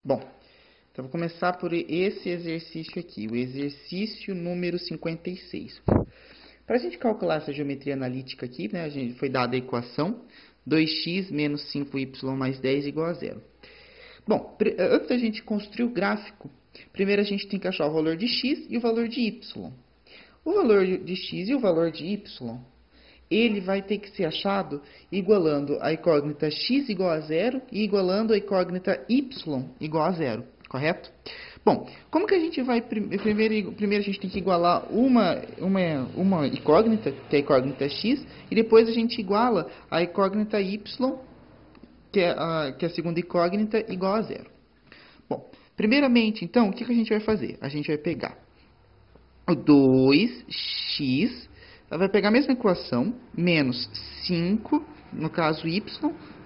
Bom, então vou começar por esse exercício aqui, o exercício número 56. Para a gente calcular essa geometria analítica aqui, né, foi dada a equação 2x menos 5y mais 10 igual a zero. Bom, antes da gente construir o gráfico, primeiro a gente tem que achar o valor de x e o valor de y. O valor de x e o valor de y, ele vai ter que ser achado igualando a incógnita x igual a zero e igualando a incógnita y igual a zero, correto? Bom, como que a gente vai... Primeiro a gente tem que igualar uma incógnita, que é a incógnita x, e depois a gente iguala a incógnita y, que é a segunda incógnita, igual a zero. Bom, primeiramente, então, o que a gente vai fazer? A gente vai pegar o 2x, vai pegar a mesma equação, menos 5, no caso y,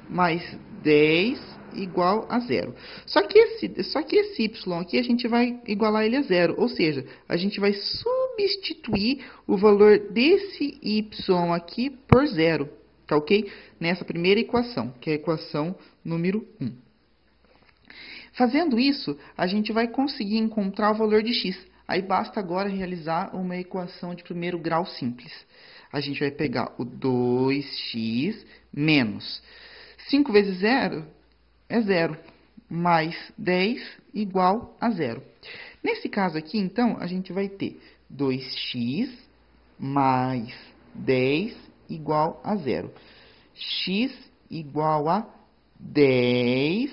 mais 10 igual a zero. Só que esse y aqui a gente vai igualar ele a zero, ou seja, a gente vai substituir o valor desse y aqui por zero, tá ok? Nessa primeira equação, que é a equação número 1. Fazendo isso, a gente vai conseguir encontrar o valor de x. Aí basta agora realizar uma equação de primeiro grau simples. A gente vai pegar o 2x menos 5 vezes 0 é 0, mais 10 igual a 0. Nesse caso aqui, então, a gente vai ter 2x mais 10 igual a 0. X igual a 10.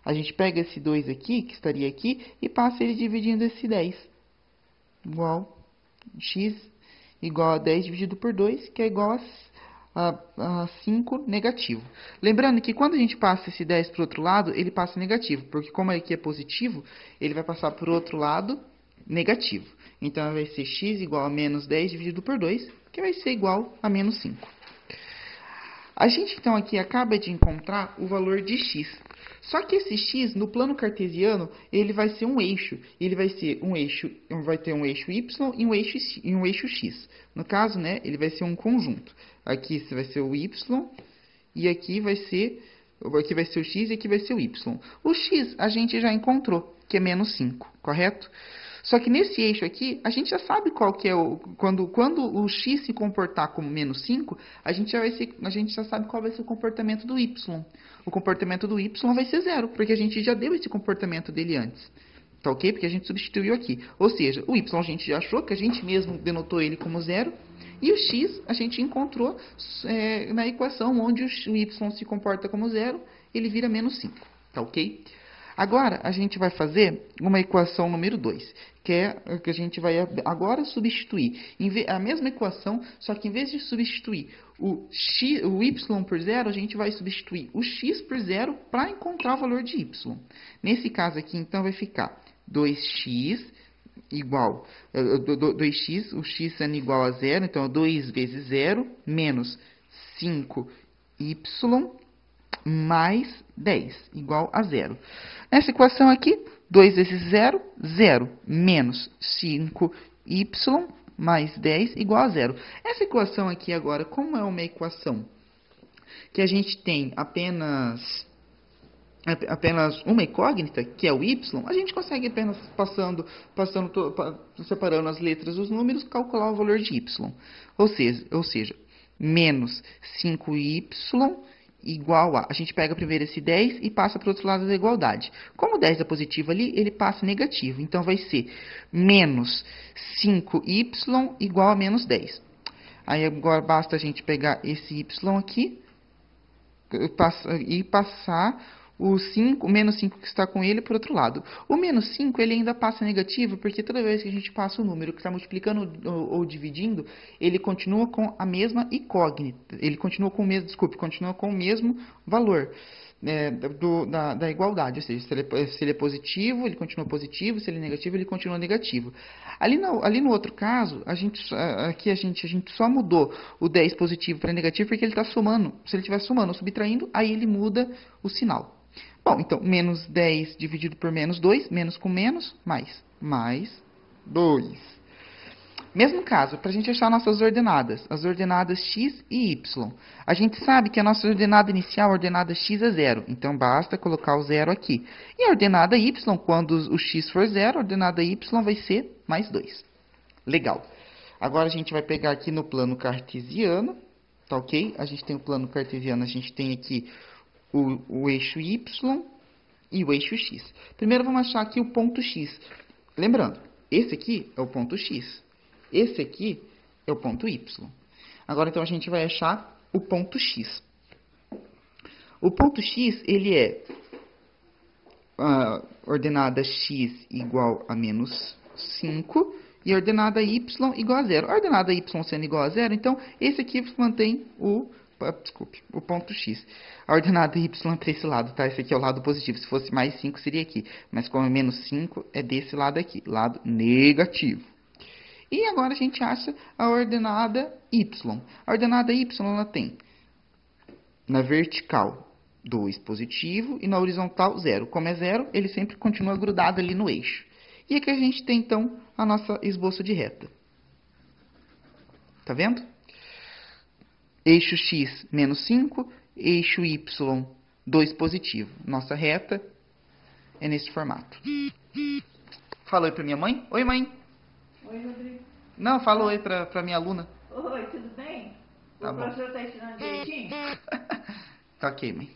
A gente pega esse 2 aqui, que estaria aqui, e passa ele dividindo esse 10. Igual x igual a 10 dividido por 2, que é igual a 5 negativo. Lembrando que quando a gente passa esse 10 para o outro lado, ele passa negativo, porque como aqui é positivo, ele vai passar para o outro lado negativo. Então, vai ser x igual a menos 10 dividido por 2, que vai ser igual a menos 5. A gente, então, aqui acaba de encontrar o valor de x. Só que esse x, no plano cartesiano, ele vai ser um eixo. Ele vai ser um eixo, vai ter um eixo y e um eixo x. No caso, né, ele vai ser um conjunto. Aqui vai ser o y e aqui vai ser o x e aqui vai ser o y. O x a gente já encontrou, que é menos 5, correto? Só que nesse eixo aqui, a gente já sabe qual que é quando o x se comportar como menos 5, a gente já sabe qual vai ser o comportamento do y. O comportamento do y vai ser 0, porque a gente já deu esse comportamento dele antes. Tá ok? Porque a gente substituiu aqui. Ou seja, o y a gente já achou, que a gente mesmo denotou ele como 0. E o x a gente encontrou na equação onde o y se comporta como 0, ele vira menos 5. Tá ok? Agora, a gente vai fazer uma equação número 2, que é que a gente vai agora substituir. A mesma equação, só que em vez de substituir o y por 0, a gente vai substituir o x por 0 para encontrar o valor de y. Nesse caso aqui, então, vai ficar 2x igual, 2x, o x sendo igual a 0, então 2 vezes 0, menos 5y mais 10, igual a 0. Nessa equação aqui, 2 vezes 0, 0, menos 5y mais 10 igual a 0. Essa equação aqui agora, como é uma equação que a gente tem apenas uma incógnita, que é o y, a gente consegue apenas separando as letras dos números, calcular o valor de y. Ou seja, menos 5y igual a gente pega primeiro esse 10 e passa para o outro lado da igualdade. Como o 10 é positivo ali, ele passa negativo. Então, vai ser menos 5y igual a menos 10. Aí, agora, basta a gente pegar esse y aqui e passar o menos 5 que está com ele para o outro lado. O menos 5 ele ainda passa negativo, porque toda vez que a gente passa o número que está multiplicando ou dividindo, ele continua com a mesma incógnita. Ele continua com o mesmo valor da igualdade. Ou seja, se ele é positivo, ele continua positivo. Se ele é negativo, ele continua negativo. Ali no outro caso, aqui a gente só mudou o 10 positivo para negativo, porque ele está somando. Se ele estiver somando ou subtraindo, aí ele muda o sinal. Bom, então, menos 10 dividido por menos 2, menos com menos, mais 2. Mesmo caso, para a gente achar nossas ordenadas, as ordenadas x e y. A gente sabe que a nossa ordenada inicial, a ordenada x é 0, então basta colocar o 0 aqui. E a ordenada y, quando o x for 0, a ordenada y vai ser mais 2. Legal. Agora a gente vai pegar aqui no plano cartesiano, tá ok? A gente tem o plano cartesiano, a gente tem aqui o eixo y e o eixo x. Primeiro vamos achar aqui o ponto x. Lembrando, esse aqui é o ponto x. Esse aqui é o ponto y. Agora, então, a gente vai achar o ponto x. O ponto x, ele é a ordenada x igual a menos 5 e a ordenada y igual a 0. A ordenada y sendo igual a 0, então, esse aqui mantém o ponto x. A ordenada y é para esse lado, tá? Esse aqui é o lado positivo. Se fosse mais 5, seria aqui. Mas como é menos 5, é desse lado aqui, lado negativo. E agora a gente acha a ordenada y. A ordenada y ela tem na vertical 2 positivo e na horizontal 0. Como é 0, ele sempre continua grudado ali no eixo. E aqui a gente tem então a nossa esboço de reta. Tá vendo? Eixo x menos 5, eixo y 2 positivo. Nossa reta é nesse formato. Fala oi pra minha mãe. Oi, mãe. Oi, Rodrigo. Não, fala oi pra minha aluna. Oi, tudo bem? Tá O bom. professor está ensinando direitinho? Tá ok, mãe.